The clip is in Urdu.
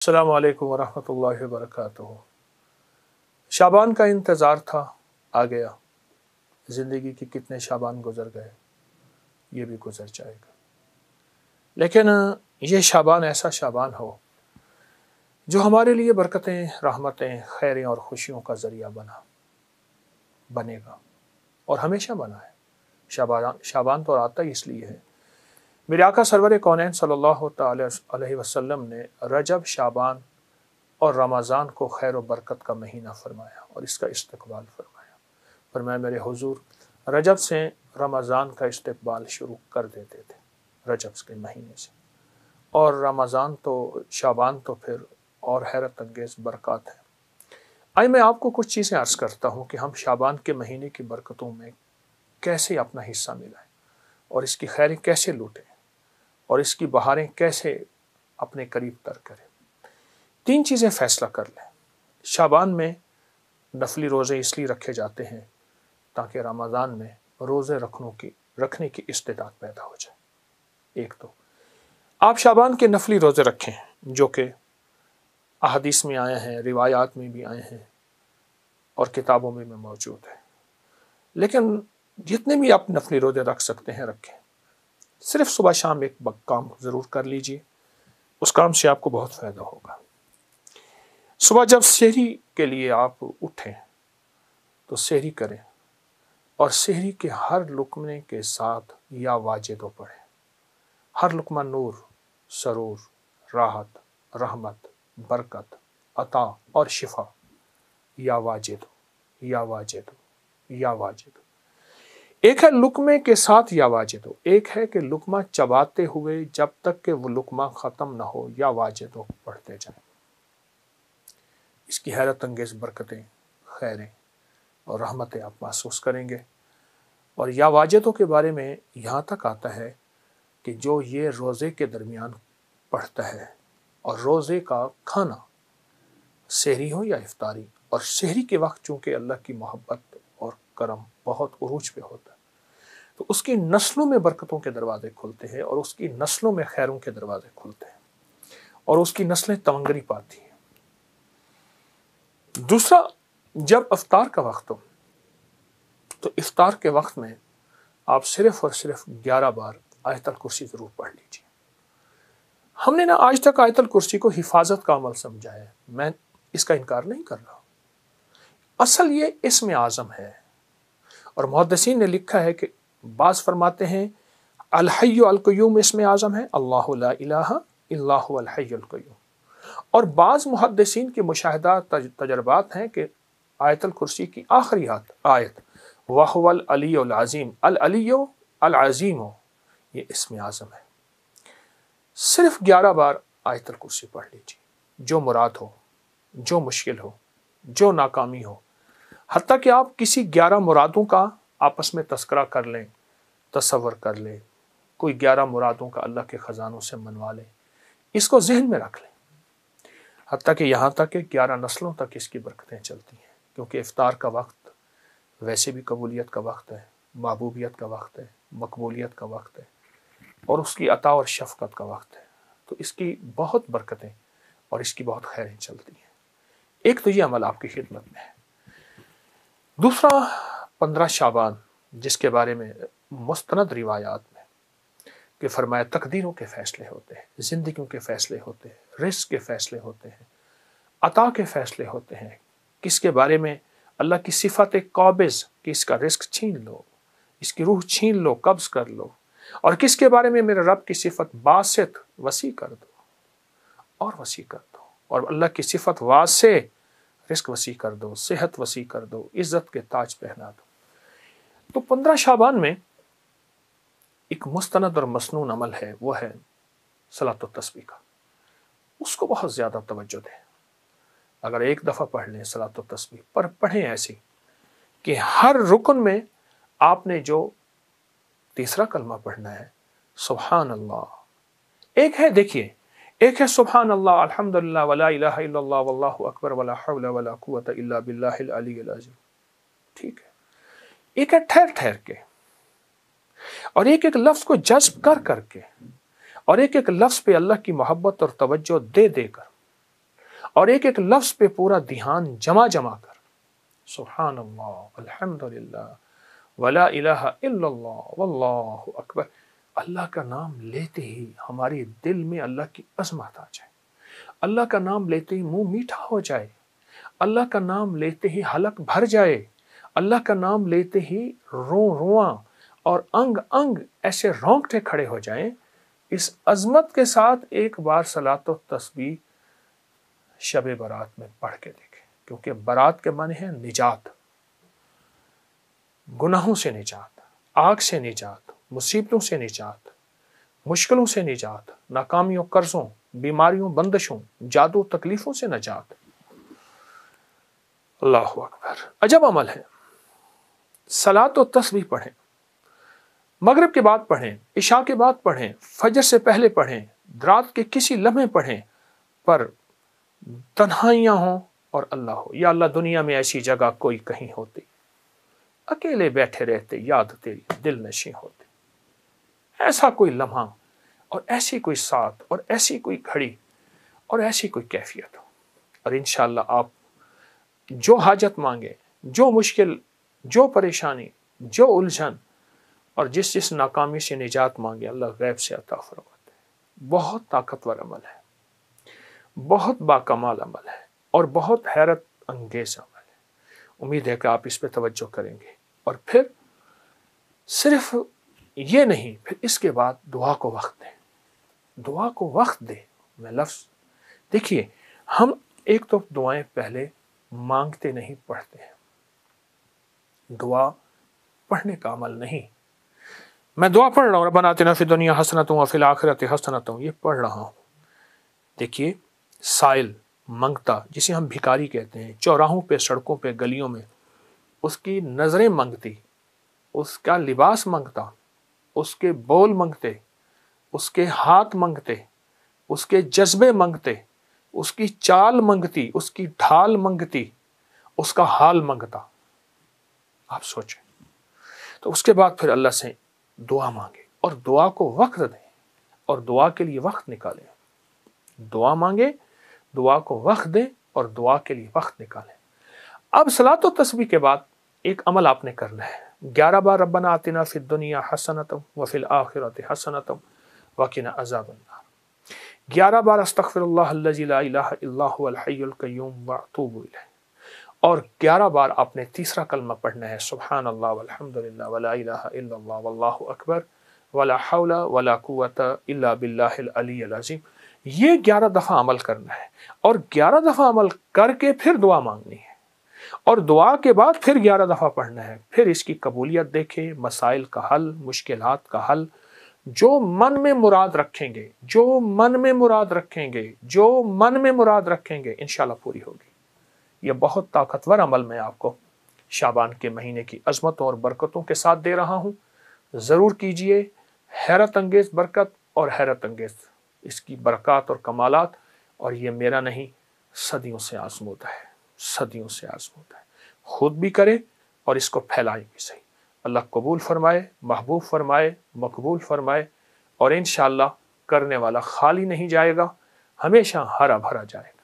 السلام علیکم ورحمۃ اللہ وبرکاتہ۔ شعبان کا انتظار تھا، آ گیا۔ زندگی کے کتنے شعبان گزر گئے، یہ بھی گزر جائے گا، لیکن یہ شعبان ایسا شعبان ہو جو ہمارے لیے برکتیں، رحمتیں، خیریں اور خوشیوں کا ذریعہ بنے گا اور ہمیشہ بنا ہے۔ شعبان تو آتا ہی اس لیے ہے، میرے آقا سرور کونین صلی اللہ تعالی علیہ وسلم نے رجب، شعبان اور رمضان کو خیر و برکت کا مہینہ فرمایا اور اس کا استقبال فرمایا میرے حضور رجب سے رمضان کا استقبال شروع کر دیتے تھے، رجب کے مہینے سے، اور رمضان تو شعبان تو پھر اور حیرت انگیز برکات ہیں۔ آئے میں آپ کو کچھ چیزیں عرض کرتا ہوں کہ ہم شعبان کے مہینے کی برکتوں میں کیسے اپنا حصہ ملائیں اور اس کی خیریں کیسے لوٹیں اور اس کی بہاریں کیسے اپنے قریب تر کریں۔ 3 چیزیں فیصلہ کر لیں۔ شعبان میں نفلی روزے اس لیے رکھے جاتے ہیں تاکہ رمضان میں روزے رکھنے کی استعداد پیدا ہو جائے۔ ایک تو آپ شعبان کے نفلی روزے رکھیں جو کہ احادیث میں آئے ہیں، روایات میں بھی آئے ہیں اور کتابوں میں بھی موجود ہے، لیکن جتنے بھی آپ نفلی روزے رکھ سکتے ہیں رکھیں۔ صرف صبح شام ایک کام ضرور کر لیجئے، اس کام سے آپ کو بہت فائدہ ہوگا۔ صبح جب سحری کے لیے آپ اٹھیں تو سحری کریں اور سحری کے ہر لقمے کے ساتھ یا واجدو پڑھیں۔ ہر لقمہ نور، سرور، راحت، رحمت، برکت، عطا اور شفا، یا واجدو، یا واجدو، یا واجدو۔ ایک ہے لقمے کے ساتھ یا واجدو، ایک ہے کہ لقمہ چباتے ہوئے جب تک کہ وہ لقمہ ختم نہ ہو یا واجدو پڑھتے جائیں۔ اس کی حیرت انگیز برکتیں، خیریں اور رحمتیں آپ محسوس کریں گے۔ اور یا واجدو کے بارے میں یہاں تک آتا ہے کہ جو یہ روزے کے درمیان پڑھتا ہے، اور روزے کا کھانا سحری ہو یا افطاری، اور سحری کے وقت چونکہ اللہ کی محبت اور کرم بہت عروج پہ ہوتا ہے تو اس کی نسلوں میں برکتوں کے دروازے کھلتے ہیں اور اس کی نسلوں میں خیروں کے دروازے کھلتے ہیں اور اس کی نسلیں تمنگری پاتی ہیں۔ دوسرا، جب افطار کا وقت ہو تو افطار کے وقت میں آپ صرف اور صرف 11 بار آیت الکرسی ضرور پڑھ لیجیے۔ ہم نے آج تک آیت الکرسی کو حفاظت کا عمل سمجھا ہے، میں اس کا انکار نہیں کر رہا، اصل یہ اسم اعظم ہے، اور محدثین نے لکھا ہے کہ بعض فرماتے ہیں الحی القیوم اسم اعظم ہے، اللہ لا الہ الا هو الحی القیوم، اور بعض محدثین کے مشاہدات تجربات ہیں کہ آیت الکرسی کی آخری آیت وَهُوَ الْعَلِيُّ الْعَظِيمُ، العلیُّ العظیم ہو، یہ اسم اعظم ہے۔ صرف 11 بار آیت الکرسی پڑھ لیجیے، جو مراد ہو، جو مشکل ہو، جو ناکامی ہو، حتیٰ کہ آپ کسی 11 مرادوں کا آپس میں تذکرہ کر لیں، تصور کر لیں، کوئی 11 مرادوں کا اللہ کے خزانوں سے منوا لیں، اس کو ذہن میں رکھ لیں، حتیٰ کہ یہاں تک کہ 11 نسلوں تک اس کی برکتیں چلتی ہیں، کیونکہ افطار کا وقت ویسے بھی قبولیت کا وقت ہے، محبوبیت کا وقت ہے، مقبولیت کا وقت ہے، اور اس کی عطا اور شفقت کا وقت ہے، تو اس کی بہت برکتیں اور اس کی بہت خیریں چلتی ہیں۔ ایک تو یہ عمل آپ کی خدمت میں ہے۔ دوسرا، 15 شعبان جس کے بارے میں مستند روایات میں کہ فرمایا تقدیروں کے فیصلے ہوتے ہیں، زندگیوں کے فیصلے ہوتے ہیں، رزق کے فیصلے ہوتے ہیں، عطا کے فیصلے ہوتے ہیں، کس کے بارے میں اللہ کی صفت قابض کہ اس کا رزق چھین لو، اس کی روح چھین لو، قبض کر لو، اور کس کے بارے میں میرے رب کی صفت باسط وسیع کر دو اور وسیع کر دو، اور اللہ کی صفت واسع رزق وسیع کر دو، صحت وسیع کر دو، عزت کے تاج پہنا دو۔ تو 15 شعبان میں ایک مستند اور مسنون عمل ہے، وہ ہے صلاۃ التسبیح کا، اس کو بہت زیادہ توجہ دیں۔ اگر ایک دفعہ پڑھ لیں صلاۃ التسبیح، پر پڑھیں ایسی کہ ہر رکن میں آپ نے جو تیسرا کلمہ پڑھنا ہے سبحان اللہ، ایک ہے دیکھیے، ایک ہے سبحان اللہ الحمدللہ ولا الہ الا اللہ واللہ اکبر ولا حول ولا قوت الا باللہ العلی العظیم، ٹھیک ہے۔ ایک ہے ٹھہر ٹھہر کے، اور ایک ایک لفظ کو جذب کر کر کے، اور ایک ایک لفظ پہ اللہ کی محبت اور توجہ دے دے کر، اور ایک ایک لفظ پہ پورا دھیان جمع کر سبحان اللہ الحمدللہ ولا الہ الا اللہ واللہ اکبر، اللہ کا نام لیتے ہی ہمارے دل میں اللہ کی عظمت آ جائے، اللہ کا نام لیتے ہی منہ میٹھا ہو جائے، اللہ کا نام لیتے ہی حلق بھر جائے، اللہ کا نام لیتے ہی رواں اور انگ انگ ایسے رونگٹے کھڑے ہو جائیں۔ اس عظمت کے ساتھ ایک بار صلاۃ و تسبیح شب برات میں پڑھ کے دیکھیں، کیونکہ برات کے معنی ہے نجات، گناہوں سے نجات، آگ سے نجات، مصیبتوں سے نجات، مشکلوں سے نجات، ناکامیوں، قرضوں، بیماریوں، بندشوں، جادو، تکلیفوں سے نجات۔ اللہ اکبر، عجب عمل ہے۔ صلاۃ و تسبیح پڑھیں، مغرب کے بعد پڑھیں، عشاء کے بعد پڑھیں، فجر سے پہلے پڑھیں، رات کے کسی لمحے پڑھیں، پر تنہائیاں ہوں اور اللہ ہو، یا اللہ دنیا میں ایسی جگہ کوئی کہیں ہوتی، اکیلے بیٹھے رہتے، یاد تیری دل نشیں ہوتے، ایسا کوئی لمحہ اور ایسی کوئی ساتھ اور ایسی کوئی گھڑی اور ایسی کوئی کیفیت ہو، اور انشاءاللہ آپ جو حاجت مانگے، جو مشکل، جو پریشانی، جو الجھن اور جس ناکامی سے نجات مانگے، اللہ غیب سے عطا فرماتے ہیں۔ بہت طاقتور عمل ہے، بہت باکمال عمل ہے، اور بہت حیرت انگیز عمل ہے۔ امید ہے کہ آپ اس پہ توجہ کریں گے، اور پھر صرف یہ نہیں، پھر اس کے بعد دعا کو وقت دیں، دعا کو وقت دیں۔ میں لفظ دیکھیے، ہم ایک تو دعائیں پہلے مانگتے نہیں، پڑھتے ہیں۔ دعا پڑھنے کا عمل نہیں، میں دعا پڑھ رہا ہوں ربنا آتنا فی الدنیا حسنۃ وفی الآخرۃ حسنۃ، یہ پڑھ رہا ہوں۔ دیکھیے، سائل، منگتا، جسے ہم بھکاری کہتے ہیں، چوراہوں پہ، سڑکوں پہ، گلیوں میں، اس کی نظریں منگتی، اس کا لباس منگتا، اس کے بول منگتے، اس کے ہاتھ منگتے، اس کے جذبے منگتے، اس کی چال منگتی، اس کی ڈھال منگتی، اس کا حال منگتا۔ آپ سوچیں، تو اس کے بعد پھر اللہ سے دعا مانگے، اور دعا کو وقت دیں، اور دعا کے لیے وقت نکالیں۔ دعا مانگے، دعا کو وقت دیں، اور دعا کے لیے وقت نکالیں۔ اب صلاۃ و تسبیح کے بعد ایک عمل آپ نے کرنا ہے، 11 بار ربنا آتنا فی الدنیا حسنۃ وفی الآخرۃ حسنۃ وقنا عذاب النار، 11 بار استغفر اللہ الذی لا الہ الا هو الحی القیوم واتوب الیہ، اور 11 بار آپ نے تیسرا کلمہ پڑھنا ہے، سبحان اللہ والحمد للہ ولا الہ الا اللہ واللہ اکبر ولا حول ولا قوت الا باللہ العلی العظیم۔ یہ 11 دفعہ عمل کرنا ہے، اور 11 دفعہ عمل کر کے پھر دعا مانگنی ہے، اور دعا کے بعد پھر 11 دفعہ پڑھنا ہے۔ پھر اس کی قبولیت دیکھیں، مسائل کا حل، مشکلات کا حل، جو من میں مراد رکھیں گے، جو من میں مراد رکھیں گے، جو من میں مراد رکھیں گے، انشاءاللہ پوری ہوگی۔ یہ بہت طاقتور عمل میں آپ کو شعبان کے مہینے کی عظمتوں اور برکتوں کے ساتھ دے رہا ہوں، ضرور کیجئے۔ حیرت انگیز برکت اور حیرت انگیز اس کی برکات اور کمالات، اور یہ میرا نہیں، صدیوں سے آزمودہ ہے، صدیوں سے آزمودہ ہے۔ خود بھی کرے اور اس کو پھیلائیں بھی صحیح۔ اللہ قبول فرمائے، محبوب فرمائے، مقبول فرمائے، اور انشاءاللہ کرنے والا خالی نہیں جائے گا، ہمیشہ ہرا بھرا جائے گا۔